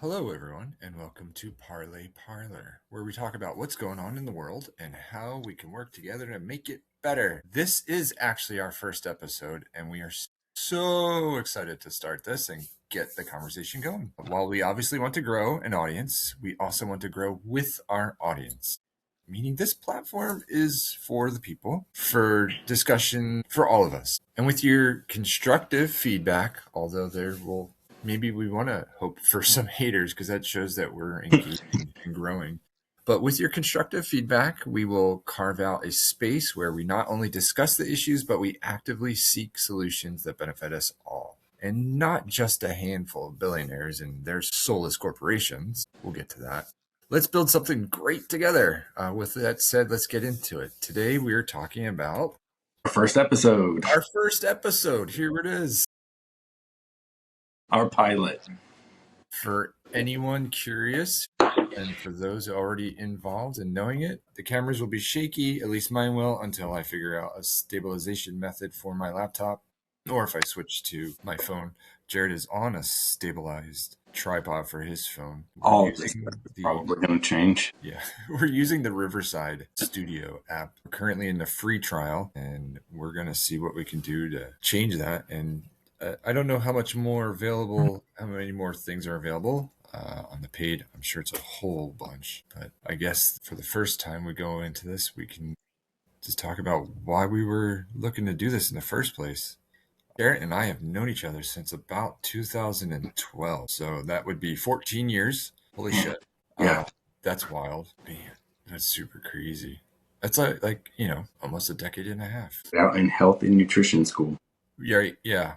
Hello, everyone, and welcome to Parlor, where we talk about what's going on in the world and how we can work together to make it better. This is actually our first episode, and we are so excited to start this and get the conversation going. While we obviously want to grow an audience, we also want to grow with our audience. Meaning, this platform is for the people, for discussion, for all of us. And with your constructive feedback, although there will maybe we want to hope for some haters because that shows that we're engaging and growing. But with your constructive feedback, we will carve out a space where we not only discuss the issues, but we actively seek solutions that benefit us all. And not just a handful of billionaires and their soulless corporations. We'll get to that. Let's build something great together. With that said, let's get into it. Today, we are talking about Our first episode, our first episode. Here it is. our pilot. For anyone curious, and for those already involved in knowing it, the cameras will be shaky, at least mine will, until I figure out a stabilization method for my laptop, or if I switch to my phone. Jared is on a stabilized tripod for his phone. All this stuff is probably going to change. Yeah, we're using the Riverside Studio app. We're currently in the free trial, and we're going to see what we can do to change that. And I don't know how much more available, how many more things are available on the paid. I'm sure it's a whole bunch. But I guess for the first time we go into this, we can just talk about why we were looking to do this in the first place. Garrett and I have known each other since about 2012. So that would be 14 years. Holy shit. Yeah. That's wild. Man, that's super crazy. That's like almost a decade and a half. Out in health and nutrition school. Yeah.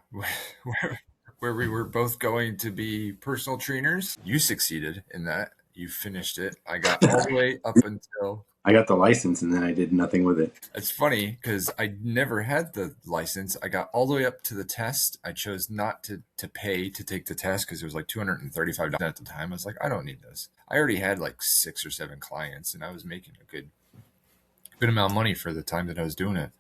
Where we were both going to be personal trainers. You succeeded in that. You finished it. I got all the way up until I got the license and then I did nothing with it. It's funny because I never had the license. I got all the way up to the test. I chose not to pay to take the test because it was like $235 at the time. I was like, I don't need this. I already had like 6 or 7 clients and I was making a good amount of money for the time that I was doing it.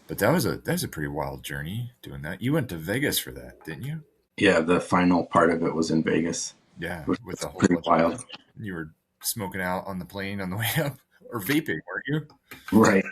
But that was a pretty wild journey doing that. You went to Vegas for that, didn't you? Yeah, the final part of it was in Vegas. Yeah, with the whole pretty wild. You were smoking out on the plane on the way up, or vaping, weren't you? Right.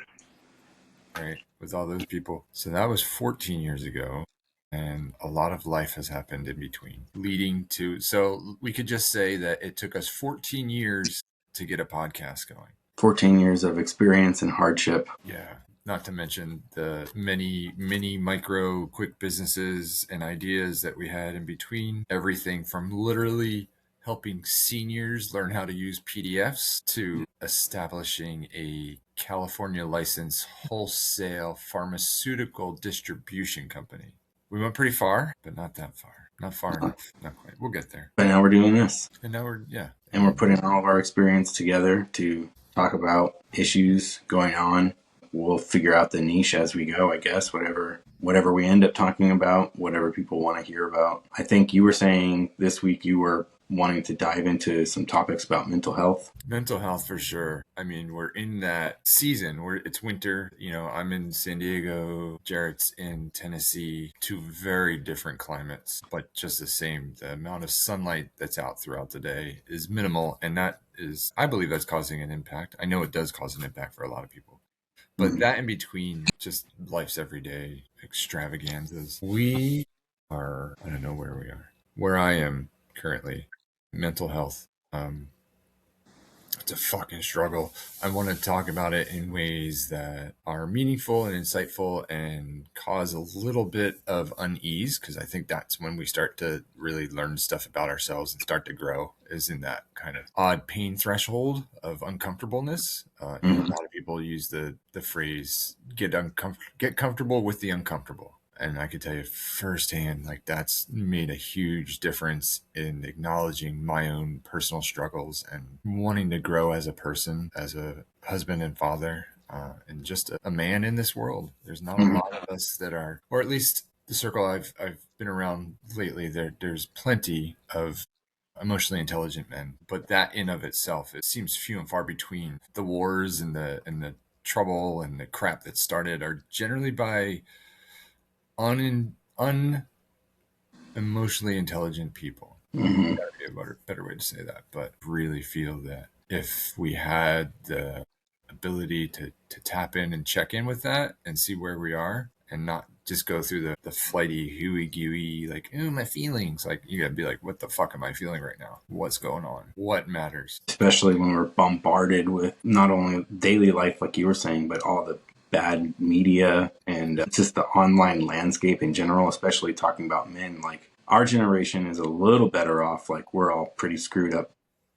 Right, with all those people. So that was 14 years ago, and a lot of life has happened in between, leading to. So we could just say that it took us 14 years to get a podcast going. 14 years of experience and hardship. Yeah. Not to mention the many micro quick businesses and ideas that we had in between. Everything from literally helping seniors learn how to use PDFs to establishing a California licensed wholesale pharmaceutical distribution company. We went pretty far, but not that far. Not far enough. Not quite. We'll get there. But now we're doing this. And now we're And we're putting all of our experience together to talk about issues going on. We'll figure out the niche as we go, I guess, whatever we end up talking about, whatever people want to hear about. I think you were saying this week you were wanting to dive into some topics about mental health. Mental health for sure. I mean, we're in that season where it's winter. I'm in San Diego, Jarrett's in Tennessee, 2 very different climates, but just the same. The amount of sunlight that's out throughout the day is minimal, and I believe that's causing an impact. I know it does cause an impact for a lot of people. But that in between, just life's everyday extravaganzas. We are, I don't know where we are. Where I am currently, mental health. It's a fucking struggle. I want to talk about it in ways that are meaningful and insightful and cause a little bit of unease, because I think that's when we start to really learn stuff about ourselves and start to grow, is in that kind of odd pain threshold of uncomfortableness. And a lot of people use the phrase get comfortable with the uncomfortable. And I could tell you firsthand, like, that's made a huge difference in acknowledging my own personal struggles and wanting to grow as a person, as a husband and father, and just a man in this world. There's not a lot of us that are, or at least the circle I've been around lately, there's plenty of emotionally intelligent men, but that in of itself, it seems few and far between. The wars and the trouble and the crap that started are generally by unemotionally intelligent people. Mm-hmm. Gotta be a better way to say that, but really feel that if we had the ability to tap in and check in with that and see where we are and not just go through the flighty hooey gooey like, ooh, my feelings. Like, you gotta be like, what the fuck am I feeling right now? What's going on? What matters? Especially when we're bombarded with not only daily life, like you were saying, but all the bad media and just the online landscape in general, especially talking about men. Like, our generation is a little better off. Like, we're all pretty screwed up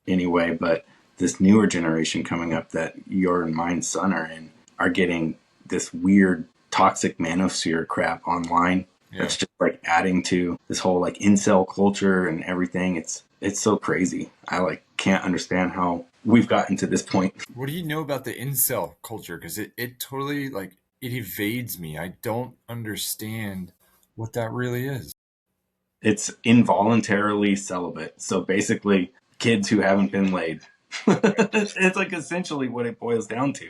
anyway, but this newer generation coming up that your and mine son are in are getting this weird toxic manosphere crap online Yeah. that's just like adding to this whole like incel culture and everything. It's so crazy. I like can't understand how we've gotten to this point. What do you know about the incel culture? Because it totally like it evades me. I don't understand what that really is. It's involuntarily celibate. So basically kids who haven't been laid. It's like essentially what it boils down to.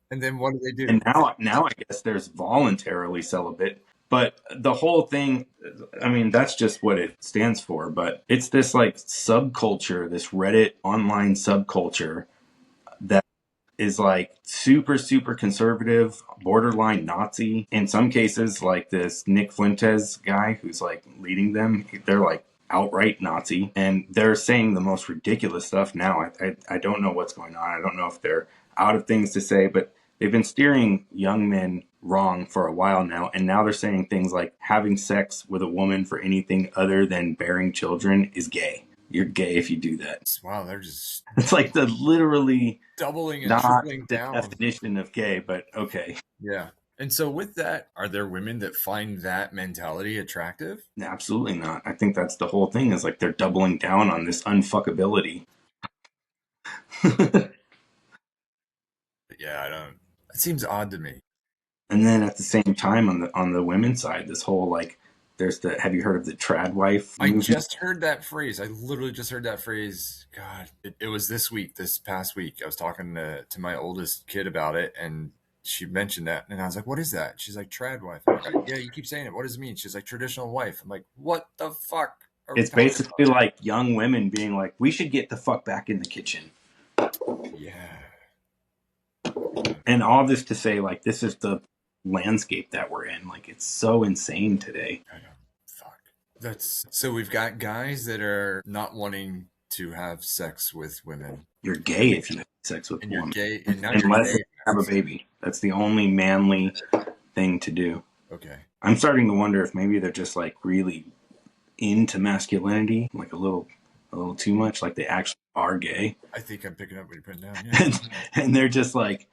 And then what do they do? And now I guess there's voluntarily celibate, but the whole thing, I mean, that's just what it stands for. But it's this like subculture, this Reddit online subculture that is like super, super conservative, borderline Nazi. In some cases, like this Nick Fuentes guy who's like leading them, they're like outright Nazi. And they're saying the most ridiculous stuff now. I don't know what's going on. I don't know if they're out of things to say, but they've been steering young men wrong for a while now. And now they're saying things like having sex with a woman for anything other than bearing children is gay. You're gay if you do that. Wow, they're just It's like the literally doubling and not tripling the down. definition of gay, but okay. Yeah. And so with that, are there women that find that mentality attractive? Absolutely not. I think that's the whole thing is like they're doubling down on this unfuckability. Yeah, I don't. It seems odd to me. And then at the same time on the women's side, this whole like there's the have you heard of the trad wife I movement? just heard that phrase. I literally just heard that phrase. God, it was this past week. I was talking to my oldest kid about it, and she mentioned that. And I was like, what is that? She's like, trad wife. I'm like, yeah, you keep saying it. What does it mean? She's like, traditional wife. I'm like, what the fuck are we It's talking about? basically like young women being like, we should get the fuck back in the kitchen. Yeah. And all this to say, like, this is the landscape that we're in. Like, it's so insane today. I know. Fuck. That's so we've got guys that are not wanting to have sex with women. You're gay if you have sex with a And you're woman. gay, and now you're Unless gay. they have a baby. That's the only manly thing to do. Okay. I'm starting to wonder if maybe they're just like really into masculinity, like a little too much, like they actually are gay. I think I'm picking up what you're putting down. Yeah. And they're just like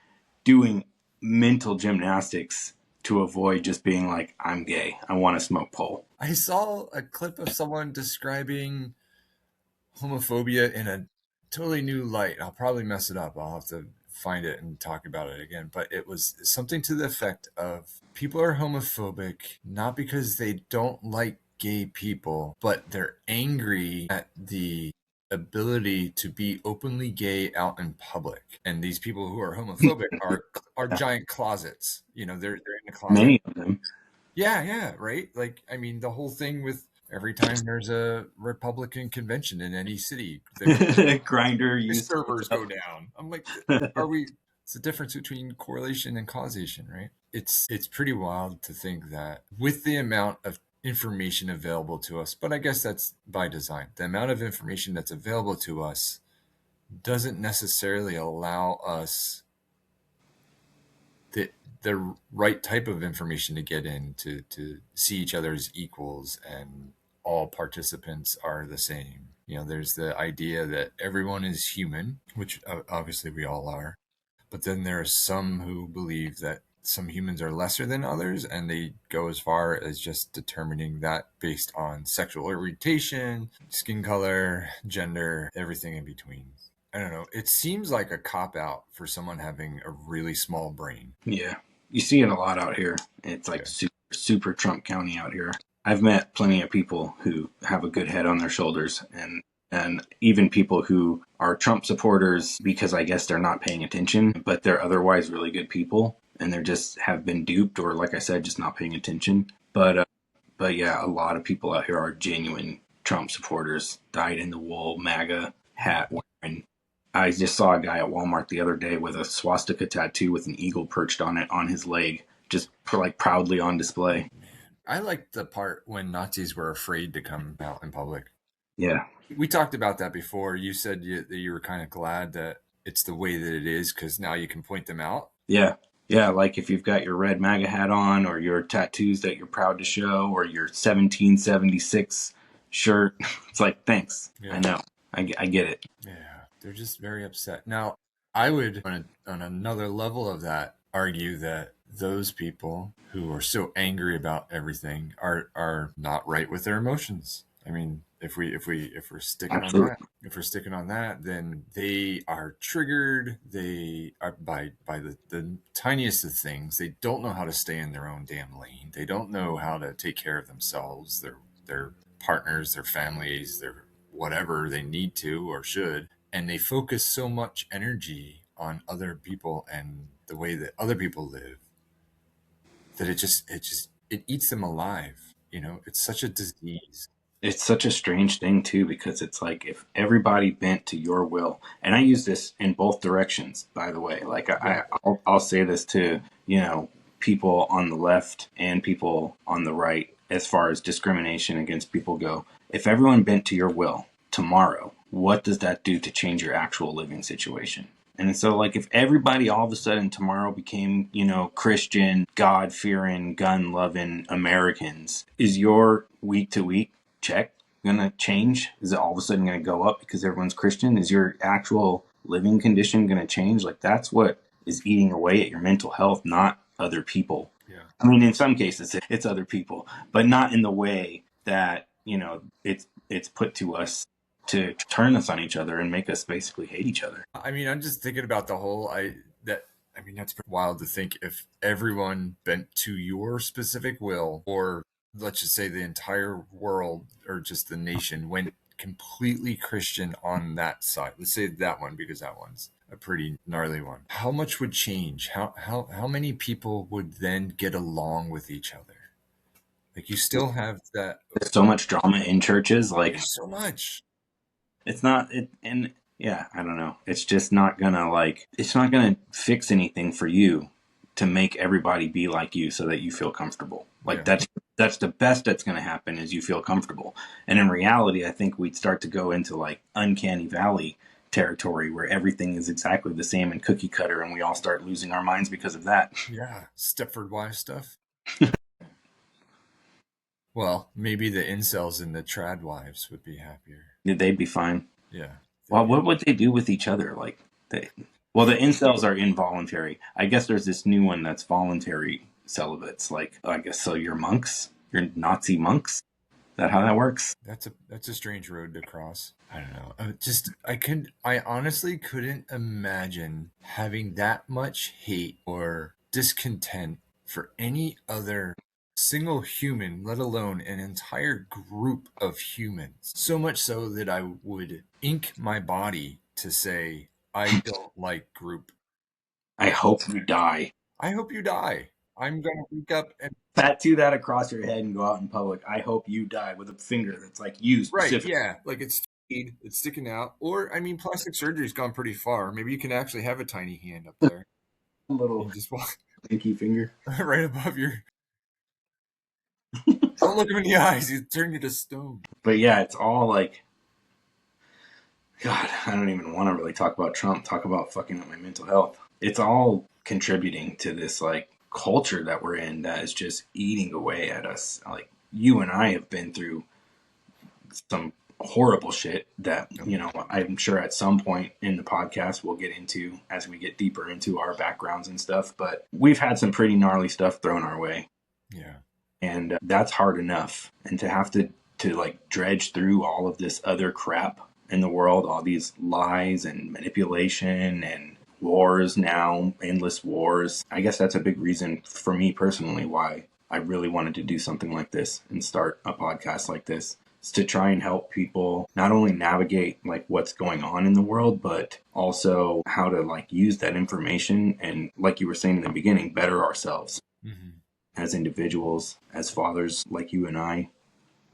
doing mental gymnastics to avoid just being like, I'm gay. I want to smoke pole. I saw a clip of someone describing homophobia in a totally new light. I'll probably mess it up. I'll have to find it and talk about it again. But it was something to the effect of people are homophobic not because they don't like gay people, but they're angry at the ability to be openly gay out in public. And these people who are homophobic are giant closets. You know, they're in a closet. Many of them. Yeah, yeah, right. Like, I mean, the whole thing with every time there's a Republican convention in any city, Grinder the used servers go down. I'm like, are we? It's the difference between correlation and causation, right? It's pretty wild to think that with the amount of information available to us, but I guess that's by design. The amount of information that's available to us doesn't necessarily allow us the the right type of information to get in to see each other as equals and all participants are the same. You know, there's the idea that everyone is human, which obviously we all are, but then there are some who believe that some humans are lesser than others, and they go as far as just determining that based on sexual orientation, skin color, gender, everything in between. I don't know. It seems like a cop out for someone having a really small brain. Yeah. You see it a lot out here. It's like Yeah. super Trump County out here. I've met plenty of people who have a good head on their shoulders and even people who are Trump supporters because I guess they're not paying attention, but they're otherwise really good people and they're just have been duped or like I said just not paying attention. But yeah, a lot of people out here are genuine Trump supporters, dyed in the wool MAGA hat wearing. I just saw a guy at Walmart the other day with a swastika tattoo with an eagle perched on it on his leg, just like proudly on display. I liked the part when Nazis were afraid to come out in public. Yeah. We talked about that before. You said that you were kind of glad that it's the way that it is because now you can point them out. Yeah. Yeah, like if you've got your red MAGA hat on, or your tattoos that you're proud to show, or your 1776 shirt, it's like, thanks. Yeah. I know. I get it. Yeah, they're just very upset. Now, I would, on another level of that, argue that those people who are so angry about everything are not right with their emotions. I mean, if we're sticking on Absolutely. that, if we're sticking on that, then they are triggered. They are by the tiniest of things. They don't know how to stay in their own damn lane. They don't know how to take care of themselves, their partners, their families, their whatever they need to or should, and they focus so much energy on other people and the way that other people live that it eats them alive. It's such a disease. It's such a strange thing too, because it's like if everybody bent to your will, and I use this in both directions, by the way. Like Yeah. I'll say this to people on the left and people on the right, as far as discrimination against people go. If everyone bent to your will tomorrow, what does that do to change your actual living situation? And so, like, if everybody all of a sudden tomorrow became, Christian, God fearing, gun loving Americans, is your week to week check going to change? Is it all of a sudden going to go up because everyone's Christian? Is your actual living condition going to change? Like, that's what is eating away at your mental health, not other people. Yeah. I mean, in some cases, it's other people, but not in the way that, it's put to us to turn us on each other and make us basically hate each other. I mean, I'm just thinking about the whole I mean, that's pretty wild to think if everyone bent to your specific will, or let's just say the entire world or just the nation went completely Christian on that side. Let's say that one, because that one's a pretty gnarly one. How much would change? How many people would then get along with each other? Like, you still have that. There's so much drama in churches, like There's so much. it's not it and yeah, I don't know. It's just not gonna it's not gonna fix anything for you to make everybody be like you so that you feel comfortable. Like Yeah. that's the best that's gonna happen, is you feel comfortable. And in reality, I think we'd start to go into like uncanny valley territory where everything is exactly the same and cookie cutter, and we all start losing our minds because of that. Yeah. Stepford Wives stuff. Well, maybe the incels and the trad wives would be happier. They'd be fine. Yeah. Well, what would they do with each other? Like well, the incels are involuntary. I guess there's this new one that's voluntary celibates. Like, I guess, so you're monks? You're Nazi monks? Is that how that works? That's a strange road to cross. I don't know. I honestly couldn't imagine having that much hate or discontent for any other single human, let alone an entire group of humans. So much so that I would ink my body to say, I don't like group. I hope you die. I hope you die. I'm going to wake up and Tattoo that across your head and go out in public. I hope you die, with a finger that's like you right, specifically. yeah, like it's sticking out. Or I mean, plastic surgery's gone pretty far. Maybe you can actually have a tiny hand up there A little and just walk pinky finger. right above your. Don't look him in the eyes; he'll turn you to stone. But yeah, it's all like, God, I don't even want to really talk about Trump, talk about fucking up my mental health. It's all contributing to this like culture that we're in that is just eating away at us. Like, you and I have been through some horrible shit that, I'm sure at some point in the podcast we'll get into as we get deeper into our backgrounds and stuff. But we've had some pretty gnarly stuff thrown our way. Yeah. And that's hard enough. And to have to like dredge through all of this other crap in the world, all these lies and manipulation and wars now, endless wars. I guess that's a big reason for me personally why I really wanted to do something like this and start a podcast like this. It's to try and help people not only navigate like what's going on in the world, but also how to like use that information and, like you were saying in the beginning, better ourselves Mm-hmm. as individuals, as fathers like you and I.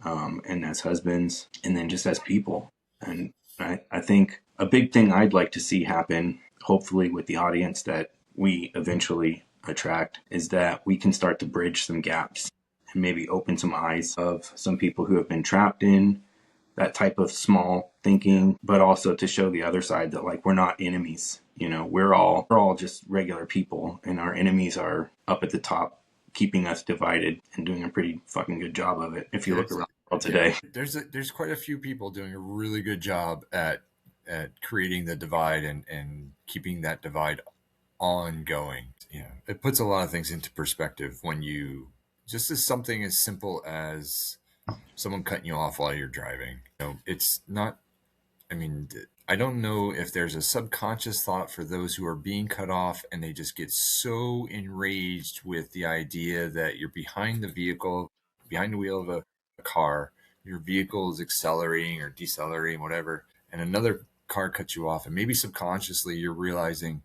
and as husbands, and then just as people. And I think a big thing I'd like to see happen, hopefully with the audience that we eventually attract, is that we can start to bridge some gaps and maybe open some eyes of some people who have been trapped in that type of small thinking, but also to show the other side that like we're not enemies. You know, we're all just regular people, and our enemies are up at the top, keeping us divided and doing a pretty fucking good job of it. If you look There's around the world yeah, today, there's quite a few people doing a really good job at creating the divide and keeping that divide ongoing. Yeah, it puts a lot of things into perspective when you just as something as simple as someone cutting you off while you're driving. It's not. I mean, I don't know if there's a subconscious thought for those who are being cut off and they just get so enraged with the idea that you're behind the vehicle, behind the wheel of a car, your vehicle is accelerating or decelerating, whatever, and another car cuts you off. And maybe subconsciously you're realizing,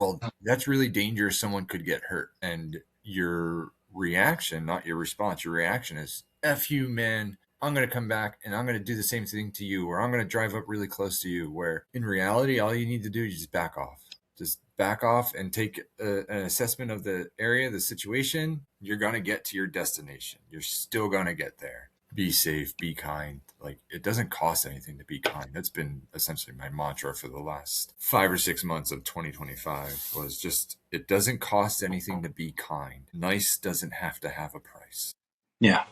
well, that's really dangerous. Someone could get hurt. And your reaction, not your response, your reaction is, F you, man. I'm going to come back and I'm going to do the same thing to you, or I'm going to drive up really close to you. Where in reality, all you need to do is just back off. Just back off and take an assessment of the area, the situation. You're going to get to your destination. You're still going to get there. Be safe, be kind. Like, it doesn't cost anything to be kind. That's been essentially my mantra for the last 5 or 6 months of 2025 was just, it doesn't cost anything to be kind. Nice doesn't have to have a price. yeah,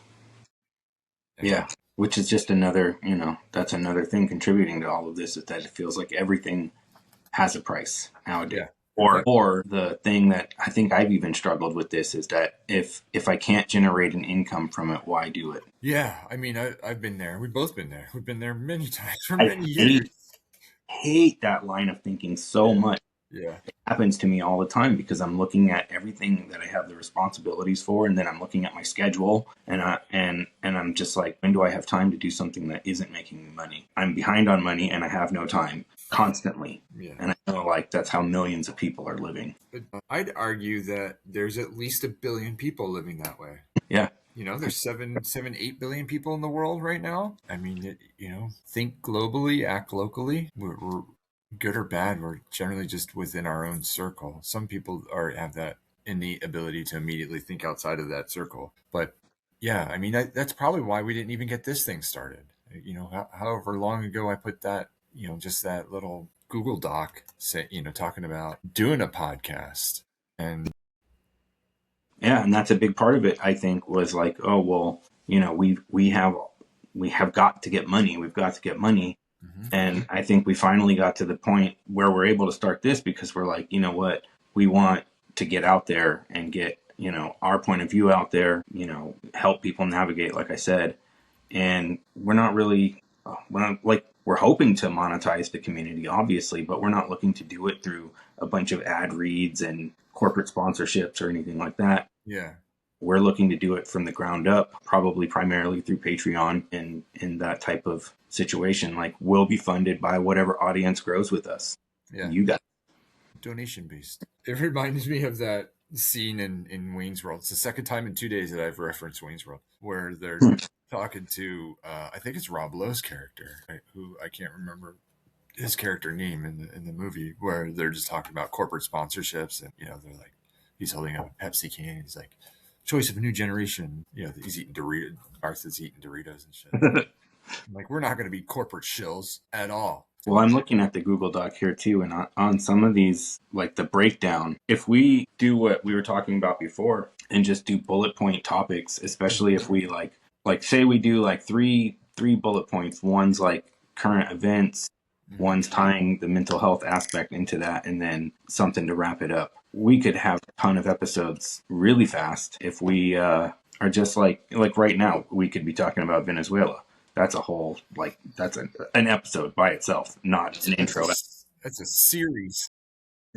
And yeah, which is just another, that's another thing contributing to all of this, is that it feels like everything has a price nowadays. yeah, exactly. Or the thing that I think I've even struggled with this is that if I can't generate an income from it, why do it? Yeah, I mean, I've been there. We've both been there. We've been there many times for I many years. hate that line of thinking so Yeah, much. yeah, It happens to me all the time because I'm looking at everything that I have the responsibilities for, and then I'm looking at my schedule, and I'm just like, when do I have time to do something that isn't making me money? I'm behind on money and I have no time constantly. yeah. And I know like that's how millions of people are living. But I'd argue that there's at least 1 billion people living that way. Yeah. There's 8 billion people in the world right now. I mean, think globally, act locally. We're good or bad. We're generally just within our own circle. Some people have that innate ability to immediately think outside of that circle. But yeah, I mean, that's probably why we didn't even get this thing started. However long ago I put that, just that little Google Doc, talking about doing a podcast. And Yeah, and that's a big part of it. I think was like, oh well, we have got to get money. We've got to get money, mhm, and I think we finally got to the point where we're able to start this because we're like, you know what, we want to get out there and get our point of view out there. Help people navigate, like I said, and we're hoping to monetize the community, obviously, but we're not looking to do it through a bunch of ad reads and corporate sponsorships or anything like that. yeah, We're looking to do it from the ground up, probably primarily through Patreon and in that type of situation. Like, we'll be funded by whatever audience grows with us. yeah. You got Donation based. It reminds me of that scene in Wayne's World. It's the second time in 2 days that I've referenced Wayne's World, where they're talking to I think it's Rob Lowe's character, right, who I can't remember his character name in the movie, where they're just talking about corporate sponsorships, and they're like, he's holding up a Pepsi can, and he's like, choice of a new generation. He's eating Doritos. Martha's eating Doritos and shit. I'm like, we're not going to be corporate shills at all. Well, I'm looking at the Google Doc here too, and on some of these, like the breakdown, if we do what we were talking about before and just do bullet point topics, especially if we like say we do like three bullet points, one's like current events, one's tying the mental health aspect into that, and then something to wrap it up. We could have a ton of episodes really fast if we are just like right now, we could be talking about Venezuela. That's a whole that's an episode by itself, not an intro. That's a series.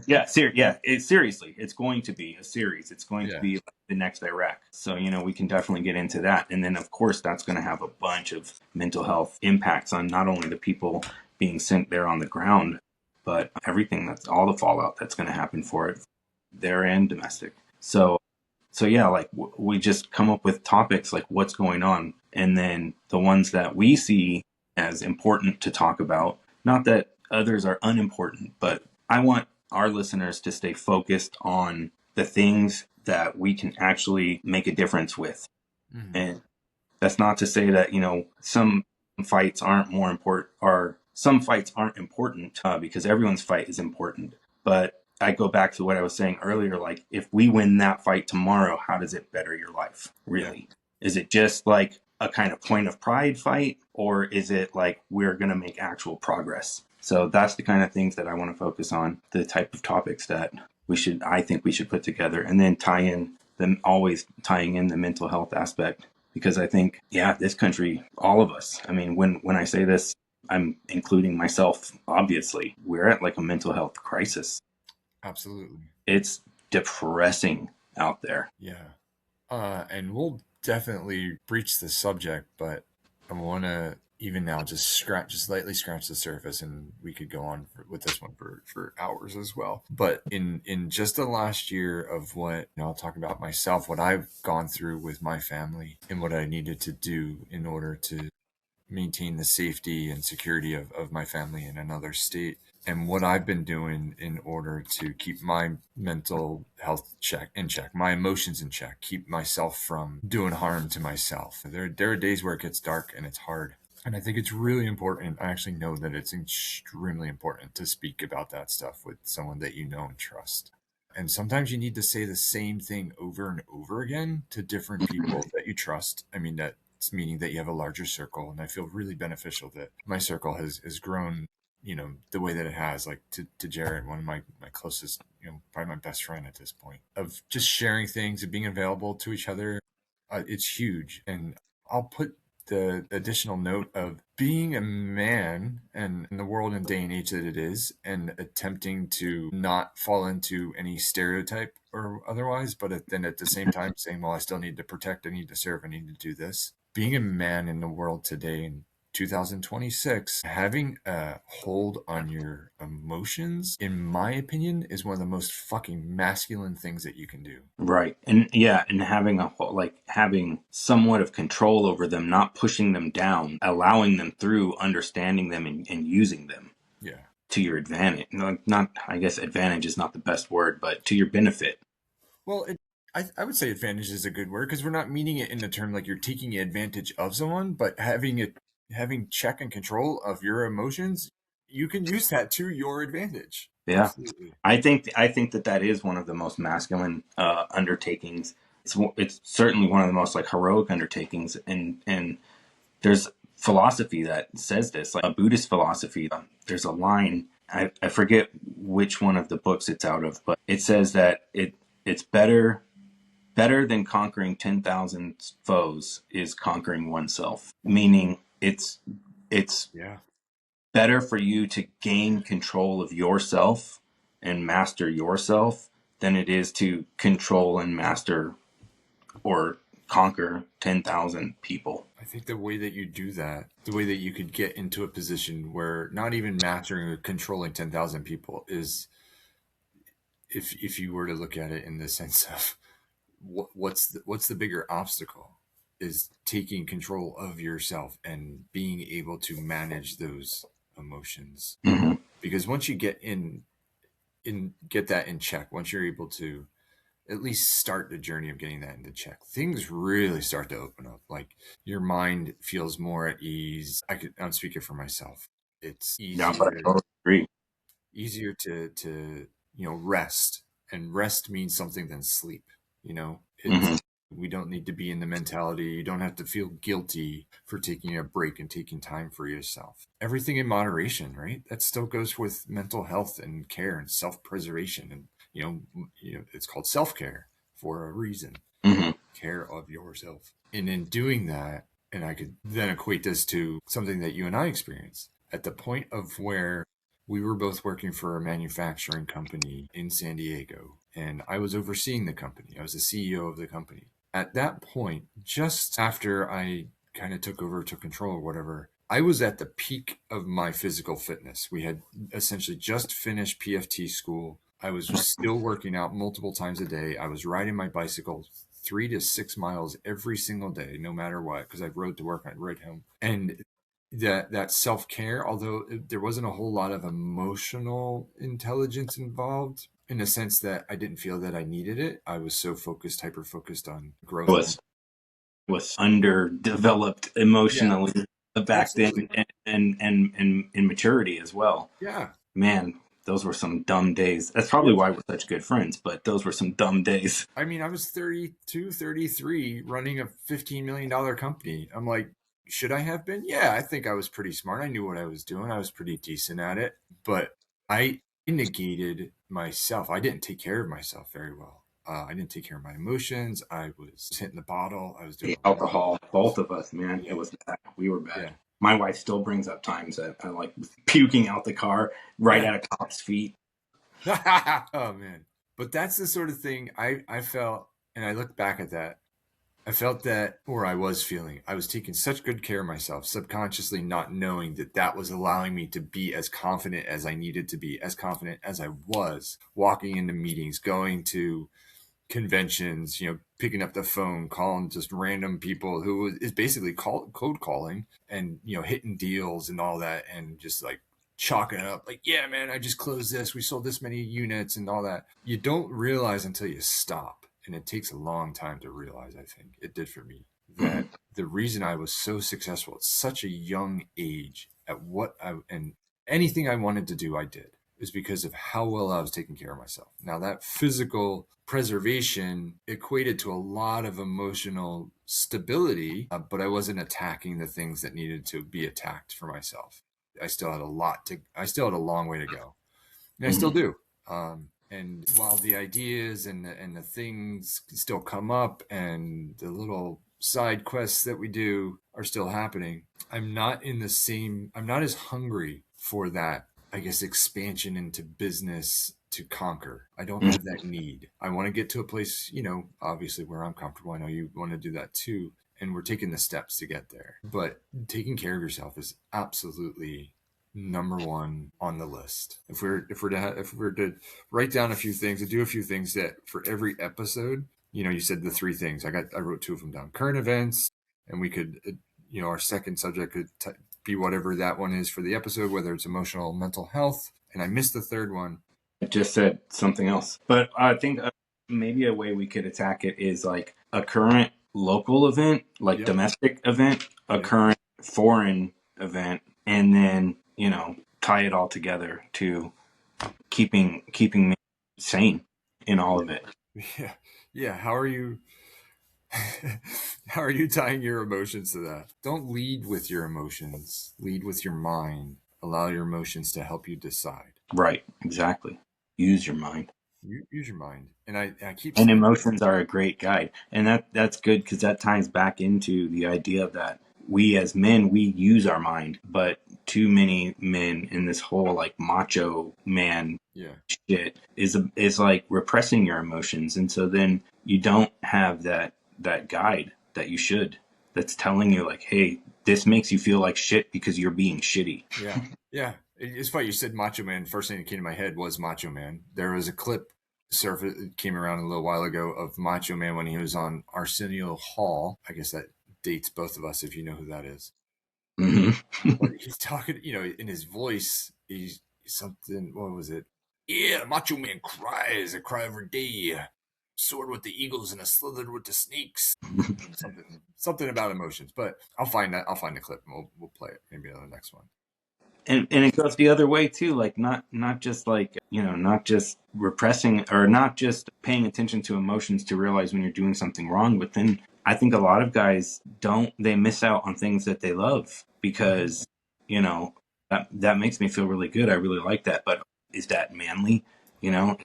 Yeah, seriously, it's going to be a series. It's going to be like the next Iraq. So we can definitely get into that, and then of course that's going to have a bunch of mental health impacts on not only the people being sent there on the ground, but everything, that's all the fallout that's going to happen for it, there and domestic. So So yeah, like we just come up with topics like what's going on, and then the ones that we see as important to talk about. Not that others are unimportant, but I want our listeners to stay focused on the things that we can actually make a difference with. Mm-hmm. And that's not to say that, some fights aren't more important, or some fights aren't important, because everyone's fight is important. But I go back to what I was saying earlier. Like, if we win that fight tomorrow, how does it better your life? Yeah, Really? Is it just like a kind of point of pride fight, or is it like we're going to make actual progress? So that's the kind of things that I want to focus on, the type of topics that I think we should put together, and then always tying in the mental health aspect, because I think, yeah, this country, all of us, I mean, when I say this, I'm including myself, obviously. We're at like a mental health crisis. absolutely. It's depressing out there. Yeah. And we'll definitely breach the subject, but I want to even now just slightly scratch the surface, and we could go on with this one for hours as well. But in just the last year of what, I'll talk about myself, what I've gone through with my family, and what I needed to do in order to maintain the safety and security of my family in another state, and what I've been doing in order to keep my mental health in check, my emotions in check, keep myself from doing harm to myself. There are days where it gets dark and it's hard. And I think it's really important. I actually know that it's extremely important to speak about that stuff with someone that you know and trust. And sometimes you need to say the same thing over and over again to different people that you trust. I mean, that's meaning that you have a larger circle. And I feel really beneficial that my circle has grown, the way that it has, like to Jared, one of my closest, probably my best friend at this point, of just sharing things and being available to each other. It's huge. And I'll put the additional note of being a man, and in the world and day and age that it is, and attempting to not fall into any stereotype or otherwise, but then at the same time saying, well, I still need to protect, I need to serve, I need to do this. Being a man in the world today in 2026, having a hold on your emotions, in my opinion, is one of the most fucking masculine things that you can do. Right. And yeah, and having somewhat of control over them, not pushing them down, allowing them through, understanding them, and using them Yeah. to your advantage. No, not, I guess advantage is not the best word, but to your benefit. Well, I would say advantage is a good word, because we're not meaning it in the term like you're taking advantage of someone, but having check and control of your emotions, you can use that to your advantage. Yeah. Absolutely. I think that is one of the most masculine undertakings. It's certainly one of the most like heroic undertakings, and there's philosophy that says this, like a Buddhist philosophy. There's a line, I forget which one of the books it's out of, but it says that it's better than conquering 10,000 foes is conquering oneself. Meaning it's Yeah. better for you to gain control of yourself and master yourself than it is to control and master or conquer 10,000 people. I think the way that you do that, the way that you could get into a position where not even mastering or controlling 10,000 people is, if you were to look at it in the sense of what's the bigger obstacle, is taking control of yourself and being able to manage those emotions. Mm-hmm. Because once you get that in check, once you're able to at least start the journey of getting that into check, things really start to open up. Like, your mind feels more at ease. I'm speaking for myself. It's Yeah, but I easier totally agree. easier to rest, and rest means something than sleep. It's Mm-hmm. We don't need to be in the mentality, you don't have to feel guilty for taking a break and taking time for yourself. Everything in moderation, right? That still goes with mental health and care and self-preservation. And it's called self-care for a reason. Mm-hmm. Care of yourself. And in doing that, and I could then equate this to something that you and I experienced at the point of where we were both working for a manufacturing company in San Diego, and I was overseeing the company. I was the CEO of the company. At that point, just after I kind of took control or whatever, I was at the peak of my physical fitness. We had essentially just finished PFT school. I was still working out multiple times a day. I was riding my bicycle 3 to 6 miles every single day, no matter what, because I rode to work, I rode home. And that self care, although there wasn't a whole lot of emotional intelligence involved, in the sense that I didn't feel that I needed it. I was so focused, hyper focused on growth. Was underdeveloped Yeah, emotionally back then, absolutely. and in maturity as well. Yeah. Man, those were some dumb days. That's probably Yes. why we're such good friends, but those were some dumb days. I mean, I was 32, 33, running a $15 million company. I'm like, should I have been? Yeah, I think I was pretty smart. I knew what I was doing. I was pretty decent at it, but I negated myself. I didn't take care of myself very well. I didn't take care of my emotions. I was hitting the bottle. I was doing The a lot. alcohol, both of us, man, it Yeah. was bad. We were bad. Yeah. My wife still brings up times that I like puking out the car right Yeah. at a cop's feet. Oh man. But that's the sort of thing I felt, and I look back at that. I felt that, or I was feeling, I was taking such good care of myself, subconsciously not knowing that that was allowing me to be as confident as I needed to be, as confident as I was walking into meetings, going to conventions, picking up the phone, calling just random people who is basically code calling and, hitting deals and all that. And just like chalking it up like, yeah, man, I just closed this. We sold this many units and all that. You don't realize until you stop. And it takes a long time to realize, I think it did for me, that Mhm. the reason I was so successful at such a young age at and anything I wanted to do, I did, is because of how well I was taking care of myself. Now, that physical preservation equated to a lot of emotional stability, but I wasn't attacking the things that needed to be attacked for myself. I still had a long way to go, and I still Mhm. do. And while the ideas and the things still come up, and the little side quests that we do are still happening, I'm not as hungry for that, I guess, expansion into business to conquer. I don't have that need. I want to get to a place, obviously where I'm comfortable. I know you want to do that too. And we're taking the steps to get there. But taking care of yourself is absolutely number one on the list. If we're to write down a few things, to do a few things that for every episode, you said the three things. I wrote two of them down. Current events, and we could, our second subject could be whatever that one is for the episode, whether it's emotional, mental health. And I missed the third one. I just said something else. But I think maybe a way we could attack it is like a current local event, like Yep. domestic event, a Yep. current foreign event, and then, tie it all together to keeping me sane in all of it. Yeah. Yeah. How are you? How are you tying your emotions to that? Don't lead with your emotions. Lead with your mind. Allow your emotions to help you decide. Right, exactly. Use your mind. Use your mind. And I keep And saying, emotions are a great guide. And that's good because that ties back into the idea that we as men, we use our mind, but too many men in this whole like macho man yeah, shit is like repressing your emotions. And so then you don't have that guide that you should, that's telling you like, hey, this makes you feel like shit because you're being shitty. yeah, yeah. It's funny you said Macho Man. First thing that came to my head was Macho Man. There was a clip surface came around a little while ago of Macho Man when he was on Arsenio Hall. I guess that dates both of us if you know who that is. But he's talking, in his voice, he's something. What was it? Yeah, Macho Man cries a cry every day. Soared with the eagles and a slithered with the snakes. Something about emotions. But I'll find that. I'll find the clip and we'll play it maybe on the next one. And it goes the other way too, like not just like, not just repressing or not just paying attention to emotions to realize when you're doing something wrong, but then I think a lot of guys don't, they miss out on things that they love Mm-hmm. because, that makes me feel really good, I really like that, but is that manly? you know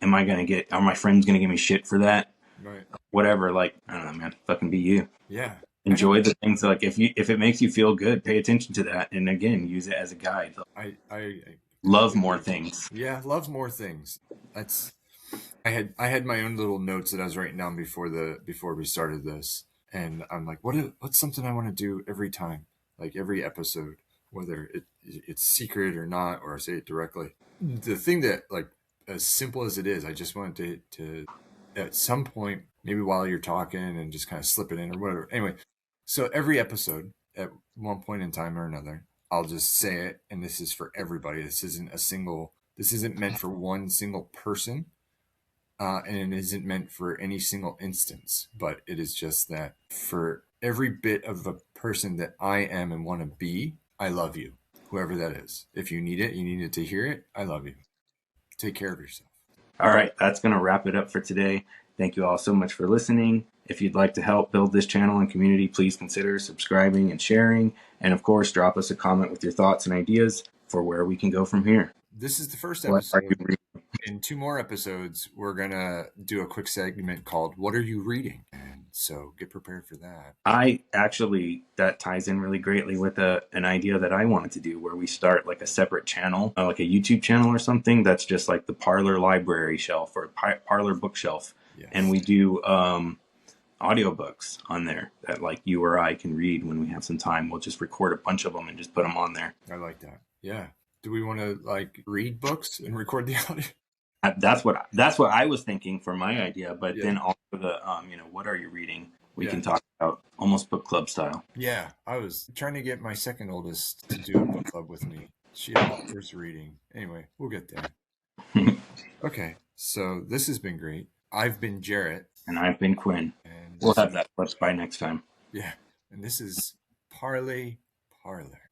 are my friends gonna give me shit for that? Right. Whatever, like, I don't know, man, fucking be you. Yeah. I don't. Enjoy the things, like if it makes you feel good, pay attention to that, and again, use it as a guide. I Love completely more agree. things. Yeah, love more things. That's I had my own little notes that I was writing down before we started this, and I'm like, what's something I want to do every time, like every episode, whether it's secret or not, or I say it directly. The thing that like as simple as it is, I just wanted to at some point, maybe while you're talking and just kind of slip it in or whatever. Anyway, so every episode at one point in time or another, I'll just say it, and this is for everybody. This isn't meant for one single person, and it isn't meant for any single instance, but it is just that for every bit of the person that I am and want to be, I love you, whoever that is. If you need it, you need it to hear it. I love you. Take care of yourself. All right, that's going to wrap it up for today. Thank you all so much for listening. If you'd like to help build this channel and community, please consider subscribing and sharing. And of course, drop us a comment with your thoughts and ideas for where we can go from here. This is the first What are you episode. reading? In 2 more episodes, we're going to do a quick segment called What Are You Reading? And so get prepared for that. That ties in really greatly with an idea that I wanted to do where we start like a separate channel, like a YouTube channel or something that's just like the Parlor library shelf or Parlor bookshelf. Yes. And we do audiobooks on there that like you or I can read when we have some time. We'll just record a bunch of them and just put them on there. I like that. Yeah. Do we want to like read books and record the audio? That's what I was thinking for my idea, but then also the what are you reading? We can talk about almost book club style. Yeah, I was trying to get my second oldest to do a book club with me. She had the first reading. Anyway, we'll get there. Okay, so this has been great. I've been Jarrett. And I've been Quinn. And we'll have that by next time. Yeah, and this is Parle Parlor.